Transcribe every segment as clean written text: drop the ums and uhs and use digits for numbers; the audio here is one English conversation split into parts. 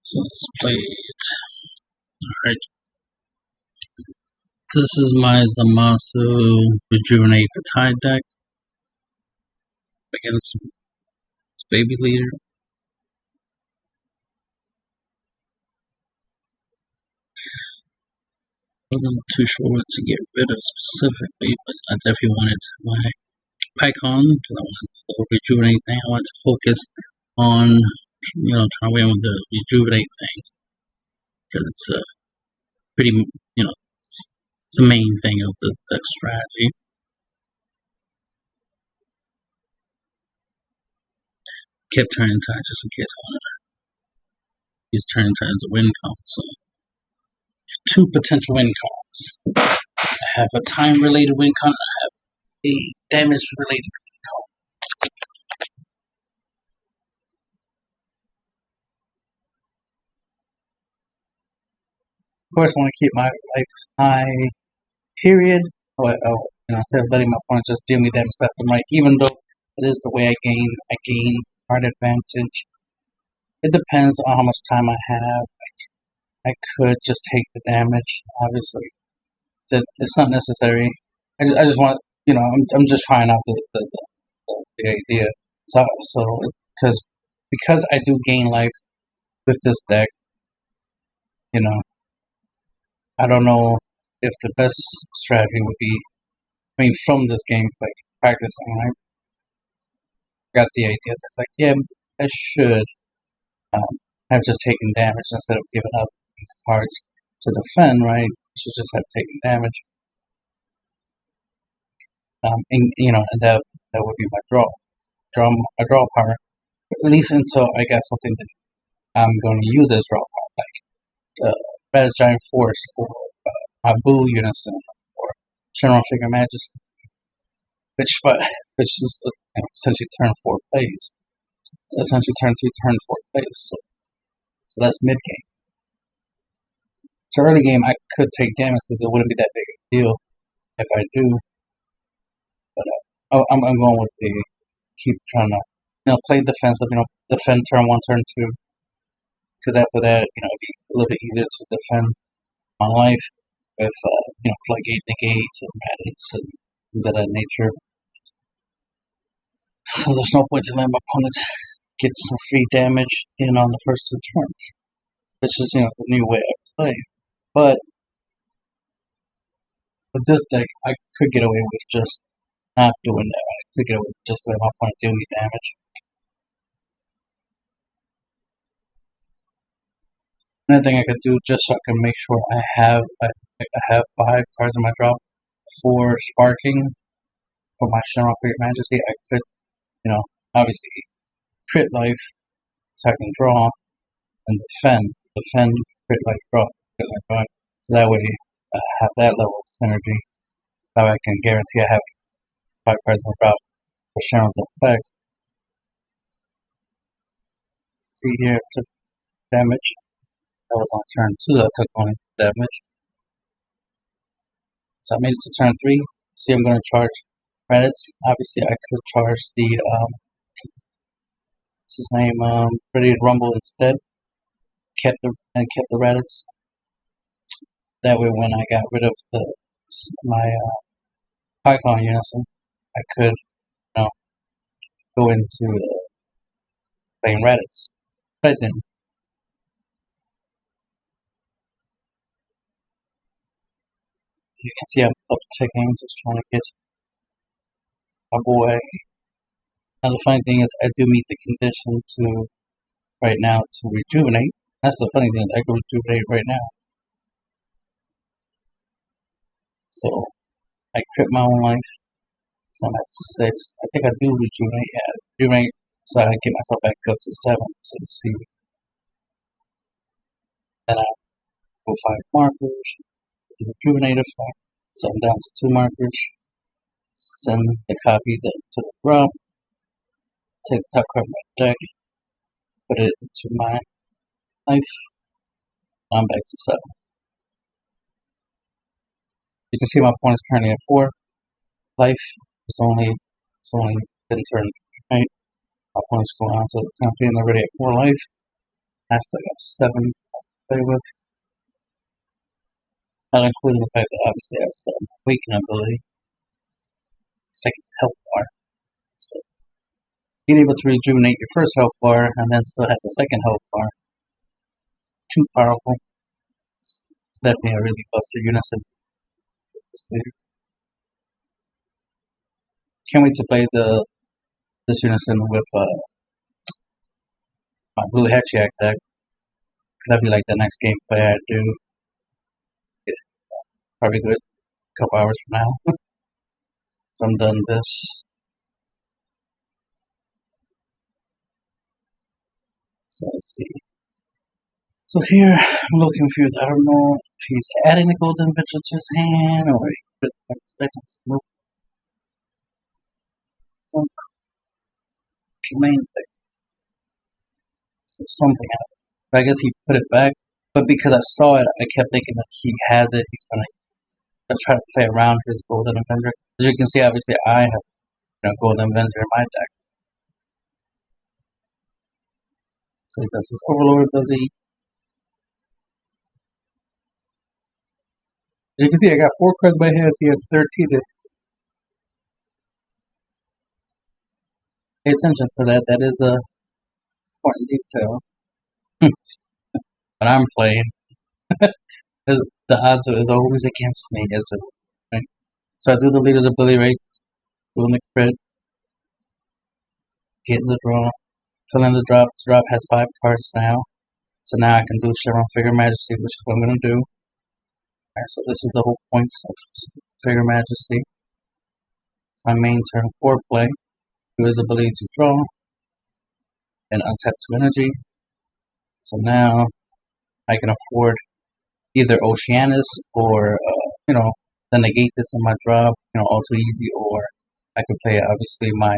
So let's play it. Alright. This is my Zamasu Rejuvenate the Tide deck against Baby Leader. Wasn't too sure what to get rid of specifically, but I definitely wanted my Pageman because I wanted the Rejuvenate thing. I wanted to focus on, trying to win with the Rejuvenate thing because it's a pretty, it's the main thing of the deck strategy. Kept turning tide just in case I wanted to use turning tide as a win count. So, two potential win counts. I have a time related win count, I have a damage related win count. Of course, I want to keep my life high, period. Instead of letting my opponent just deal me damage left and right, even though it is the way I gain card advantage. It depends on how much time I have. I could just take the damage, obviously. It's not necessary. I just want, I'm just trying out the idea. So because I do gain life with this deck, I don't know if the best strategy would be, from this gameplay, practicing, I got the idea. It's like, yeah, I should have just taken damage instead of giving up these cards to defend, right? I should just have taken damage. And that would be my draw power. At least until I got something that I'm going to use as draw power, like Red's Giant Force, or Abu Unison, or General Figure Majesty, which is essentially turn 4 plays. Essentially turn 2, turn 4 plays. So that's mid game. So early game, I could take damage because it wouldn't be that big a deal if I do. But I'm going with the keep trying to play defensive. Defend turn 1, turn 2. Because after that, it'd be a little bit easier to defend my life with floodgate negates and madness and things of that nature. So there's no point to letting my opponent get some free damage in on the first 2 turns, which is the new way I play. But with this deck, I could get away with just not doing that. I could get away with just letting my opponent deal me damage. Another thing I could do, just so I can make sure I have 5 cards in my drop for sparking for my General Figure Majesty, I could, obviously crit life so I can draw and defend, crit life, draw. So that way I have that level of synergy. That way I can guarantee I have 5 cards in my drop for Sharon's effect. See here, I took damage. That was on turn 2, I took only damage. So I made it to turn 3. See, I'm going to charge credits. Obviously, I could charge the, what's his name, Ready to Rumble instead. Kept the Reddits. That way, when I got rid of my Pageman Unison, I could, go into playing Reddits. But I didn't. You can see I'm upticking, just trying to get my boy. Now the funny thing is, I do meet the condition right now to rejuvenate. That's the funny thing, I can rejuvenate right now. So I crit my own life. So I'm at 6. I think I do rejuvenate. Yeah, rejuvenate. So I get myself back up to 7. So you see. Then I go 5 markers. The rejuvenate effect. So I'm down to 2 markers. Send the copy to the drop. Take the top card of my deck. Put it into my life. I'm back to 7. You can see my opponent's currently at 4 life. It's only been turned 8. My opponent's going on to the 10th and they're already at 4 life. I still got 7 to play with. Not including the fact that obviously I still have awakening ability. Second health bar. So being able to rejuvenate your first health bar and then still have the second health bar. Too powerful. It's definitely a really busted unison. Can't wait to play this unison with my blue Hatchiac deck. That'd be like the next gameplay I do. Probably good a couple hours from now. So I'm done this. So let's see. So here I'm a little confused. I don't know if he's adding the golden vigil to his hand or he put some main thing. So something happened. I guess he put it back, but because I saw it, I kept thinking that he has it. He's gonna try to play around his golden avenger. As you can see, obviously I have golden avenger in my deck. So he does his overlord ability. As you can see, I got 4 cards in my hands. He has 13. Pay attention to that. That is a important detail. But I'm playing. The odds is always against me, isn't it? Right? So I do the leader's ability, right? Doing the crit. Getting the draw. Filling the drop. The drop has 5 cards now. So now I can do Chevron Figure Majesty, which is what I'm going to do. Alright, so this is the whole point of Figure Majesty. It's my main turn 4 play. Do his ability to draw. And untap 2 energy. So now I can afford either Oceanus or, then negate this in my drop, all too easy, or I could play, obviously, my,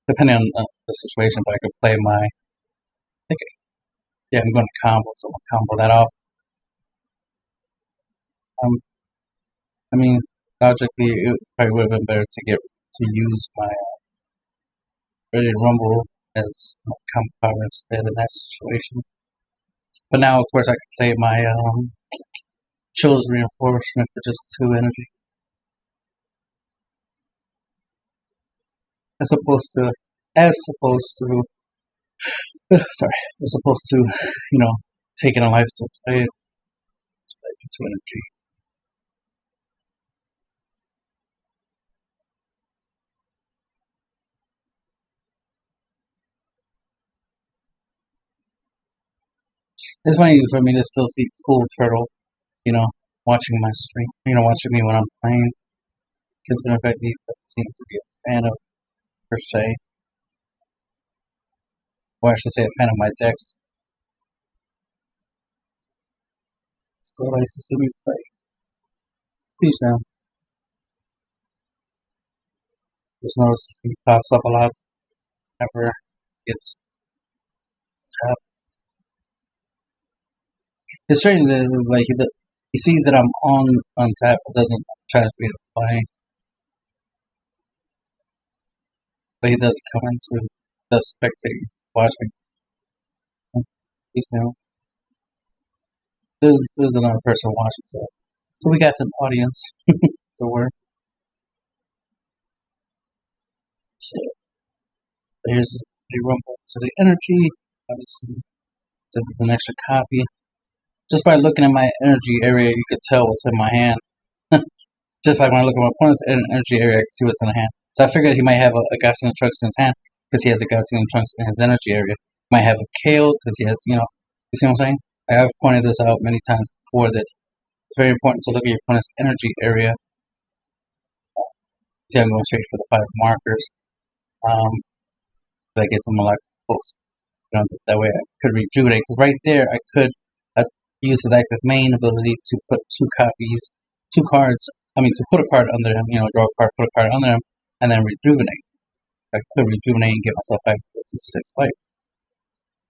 depending on the situation, but I could play my, I'm going to combo, so I'm going to combo that off. I mean, logically, it probably would have been better to use my Ready to Rumble as combo power instead in that situation. But now, of course, I could play my Chill's Reinforcement for just 2 energy. As opposed to, taking a life to play it for 2 energy. It's funny for me to still see Cool Turtle, watching my stream, watching me when I'm playing. Considering the fact that he doesn't seem to be a fan of, per se. Or I should say a fan of my decks. Still likes to see me play. See Sam. Just notice he pops up a lot. Never gets tough. It's strange that it's like he sees that I'm on tap, but doesn't try to to play. But he does come into the spectating, watching. There's another person watching, so we got an audience to work. So there's a rumble to the energy. Obviously, this is an extra copy. Just by looking at my energy area, you could tell what's in my hand. Just like when I look at my opponent's energy area, I can see what's in the hand. So I figured he might have a Gaussian Trunks in his hand because he has a Gaussian Trunks in his energy area. Might have a Kale because he has, you see what I'm saying? I have pointed this out many times before that it's very important to look at your opponent's energy area. See, I'm going straight for the 5 markers. That gets him a lot close. That way I could rejuvenate. Because right there, I could use his active main ability to put 2 cards. To put a card under him, draw a card, put a card under him, and then rejuvenate. I could rejuvenate and get myself back to 6 life.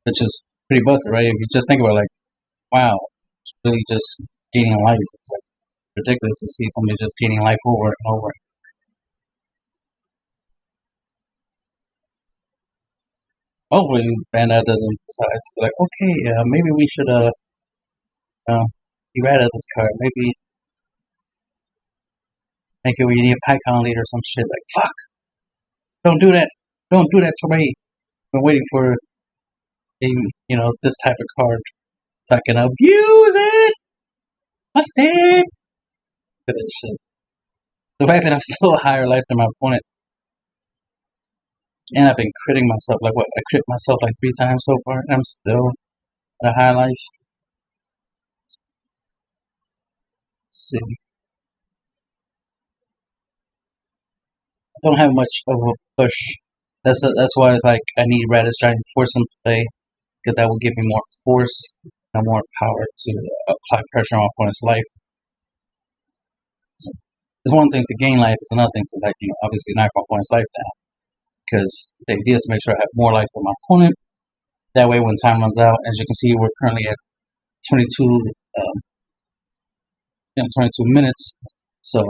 Which is pretty busted, right? If you just think about it, like, wow, it's really just gaining life. It's like ridiculous to see somebody just gaining life over and over. Hopefully, Bandai doesn't decide to be like, okay, maybe we should be rid of this card. Maybe make it we need a Pycon leader or some shit. Like, fuck, don't do that. Don't do that to me. Been waiting for this type of card so I can abuse it. Busted. For this shit. The fact that I'm still a higher life than my opponent, and I've been critting myself. Like what? I crit myself like 3 times so far, and I'm still at a high life. Let's see. I don't have much of a push. That's why it's like I need Radish trying to force him to play, because that will give me more force and more power to apply pressure on my opponent's life. So it's one thing to gain life, it's another thing to obviously knock my opponent's life down. Because the idea is to make sure I have more life than my opponent. That way, when time runs out, as you can see, we're currently at 22 minutes. So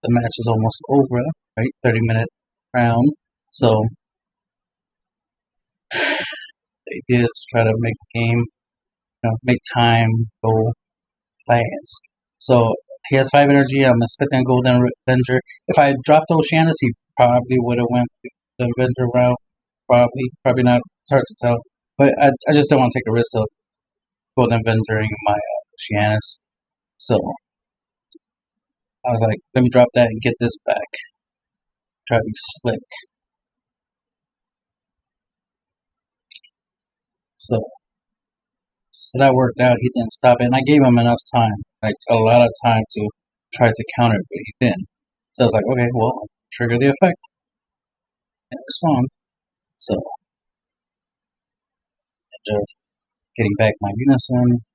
the match is almost over, right? 30-minute round. So the idea is to try to make the game, make time go fast. So he has 5 energy. I'm expecting a Golden Avenger. If I dropped Oceanus, he probably would have went the Avenger route. Probably not. It's hard to tell. But I just don't want to take a risk of Golden Avengering my Oceanus. So I was like, let me drop that and get this back. Try to be slick. So that worked out. He didn't stop it. And I gave him enough time, like a lot of time to try to counter it, but he didn't. So I was like, okay, well, I'll trigger the effect and respond. So after getting back my unison,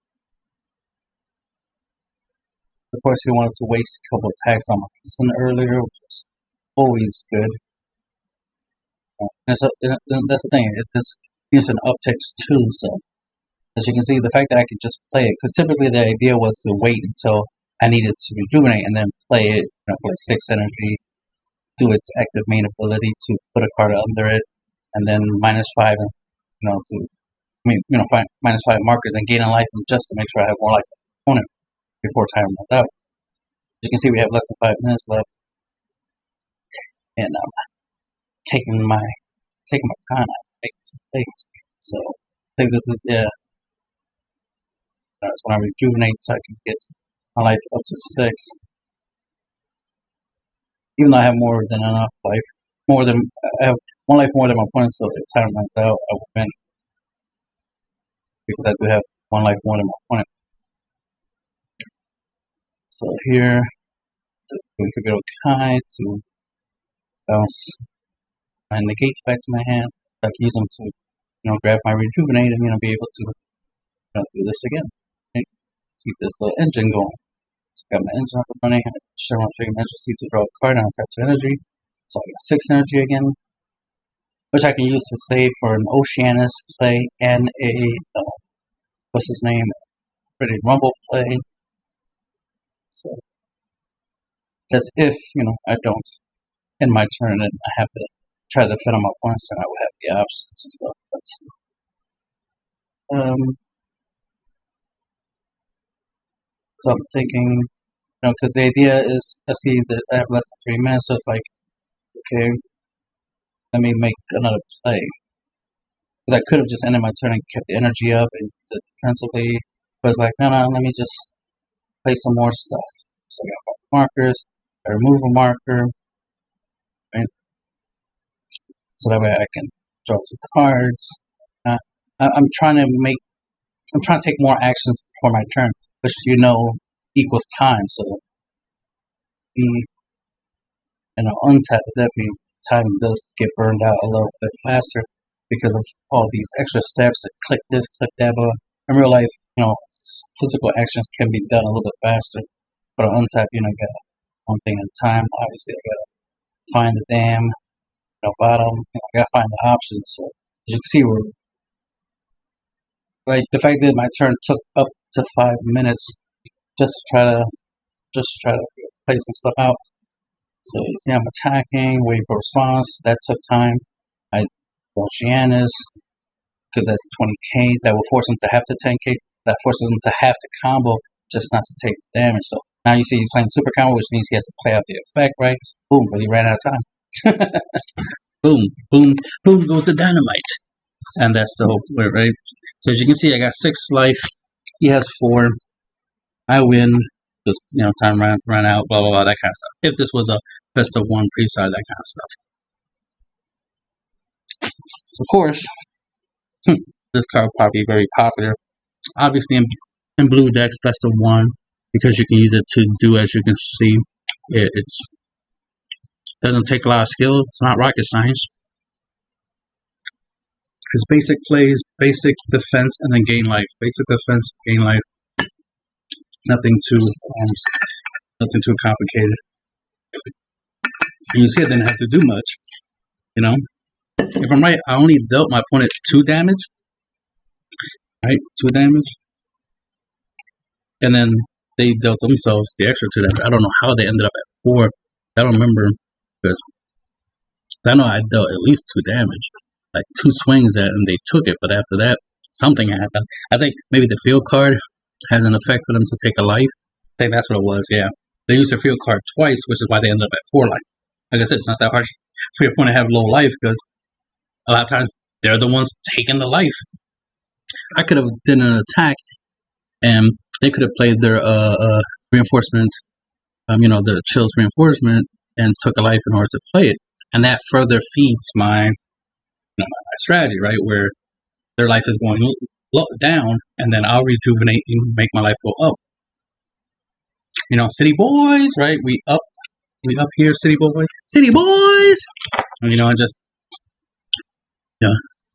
of course, he wanted to waste a couple attacks on my unison earlier, which was always good. That's the thing. This unison upticks too, so as you can see, the fact that I could just play it, because typically the idea was to wait until I needed to rejuvenate and then play it for like 6 energy, do its active main ability to put a card under it, and then -5, -5 markers and gain a life just to make sure I have more life than the opponent before time runs out. As you can see, we have less than 5 minutes left, and I'm taking my time, making some things. So I think this is that's when I rejuvenate so I can get my life up to 6. Even though I have more than enough life, I have 1 life more than my opponent, so if time runs out, I will win. Because I do have 1 life more than my opponent. So here, we could go Kai to bounce my negates back to my hand. I can use them to, grab my rejuvenate and, be able to, do this again. Right? Keep this little engine going. So I got my engine up and running. I show my figure emergency to draw a card and tap 2 energy. So I got 6 energy again, which I can use to save for an Oceanus play and a pretty Rumble play. So that's if I don't end my turn and I have to try to defend on my points, and I would have the options and stuff. But so I'm thinking, because the idea is, I see that I have less than 3 minutes, so it's like, okay, let me make another play. Because I could have just ended my turn and kept the energy up and did defensively, but it's like, no, let me just play some more stuff. So I got 5 markers, I remove a marker, right? So that way I can draw 2 cards. I'm trying to take more actions before my turn, which equals time. So untap, definitely time does get burned out a little bit faster because of all these extra steps. Click this, click that. But in real life, physical actions can be done a little bit faster. But on untap, you got one thing at a time. Obviously, I gotta find the damn bottom. I gotta find the options. So as you can see, like the fact that my turn took up to 5 minutes just to try to play some stuff out. So you see I'm attacking, waiting for response. That took time. I Oceanus. because that's 20k. That will force him to have to 10k. That forces him to have to combo just not to take the damage. So now you see he's playing super combo, which means he has to play out the effect, right? Boom, but he ran out of time. Boom, boom, boom goes the dynamite. And that's the whole point, right? So as you can see, I got 6 life. He has 4. I win. Just, time ran out, blah, blah, blah, that kind of stuff. If this was a best of 1 pre-side, that kind of stuff. So of course, this card will probably be very popular. Obviously, in blue decks, best of 1, because you can use it to do, as you can see, it doesn't take a lot of skill. It's not rocket science. It's basic plays, basic defense, and then gain life. Basic defense, gain life. Nothing too complicated. And you see, I didn't have to do much. If I'm right, I only dealt my opponent 2 damage. Right, 2 damage, and then they dealt themselves the extra 2 damage. I don't know how they ended up at 4. I don't remember, because I know I dealt at least 2 damage, like 2 swings at, and they took it. But after that, something happened. I think maybe the field card has an effect for them to take a life. I think that's what it was. Yeah, they used their field card twice, which is why they ended up at 4 life. Like I said, it's not that hard for your opponent to have low life, because a lot of times they're the ones taking the life. I could have done an attack, and they could have played their reinforcement, the chills reinforcement, and took a life in order to play it, and that further feeds my my strategy, right? Where their life is going down, and then I'll rejuvenate and make my life go up. City boys, right? We up here, city boys, and I just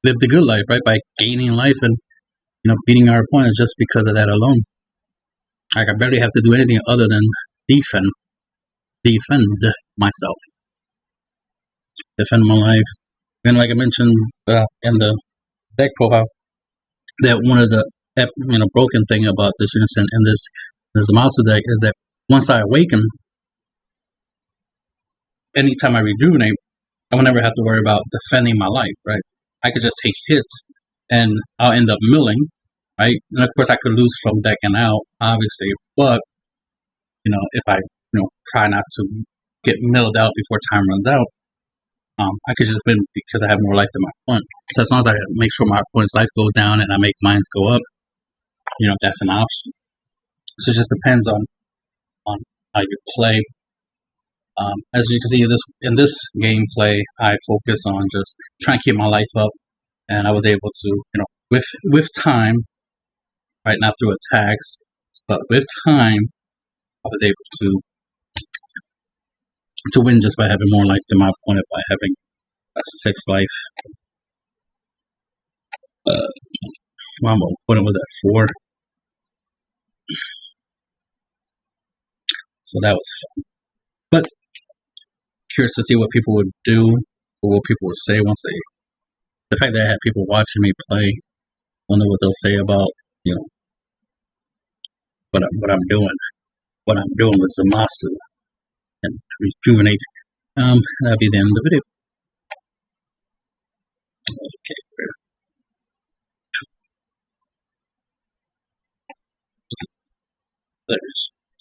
live the good life, right? By gaining life and beating our opponents just because of that alone. Like, I barely have to do anything other than defend myself, defend my life. And like I mentioned in the deck profile, that one of the broken thing about this unison and this Zamasu deck is that once I awaken, anytime I rejuvenate, I will never have to worry about defending my life, right? I could just take hits and I'll end up milling, right? And of course I could lose from decking out, obviously, but if I try not to get milled out before time runs out, I could just win because I have more life than my opponent. So as long as I make sure my opponent's life goes down and I make mine go up, that's an option. So it just depends on how you play. As you can see in this gameplay, I focus on just trying to keep my life up, and I was able to, with time, right, not through attacks, but with time, I was able to win just by having more life than my opponent, by having 6 life. My opponent was at 4. So that was fun. But curious to see what people would do, or what people would say once they... The fact that I had people watching me play, wonder what they'll say about, what I'm doing. What I'm doing with Zamasu and Rejuvenate. That'll be the end of the video. Okay. There it is.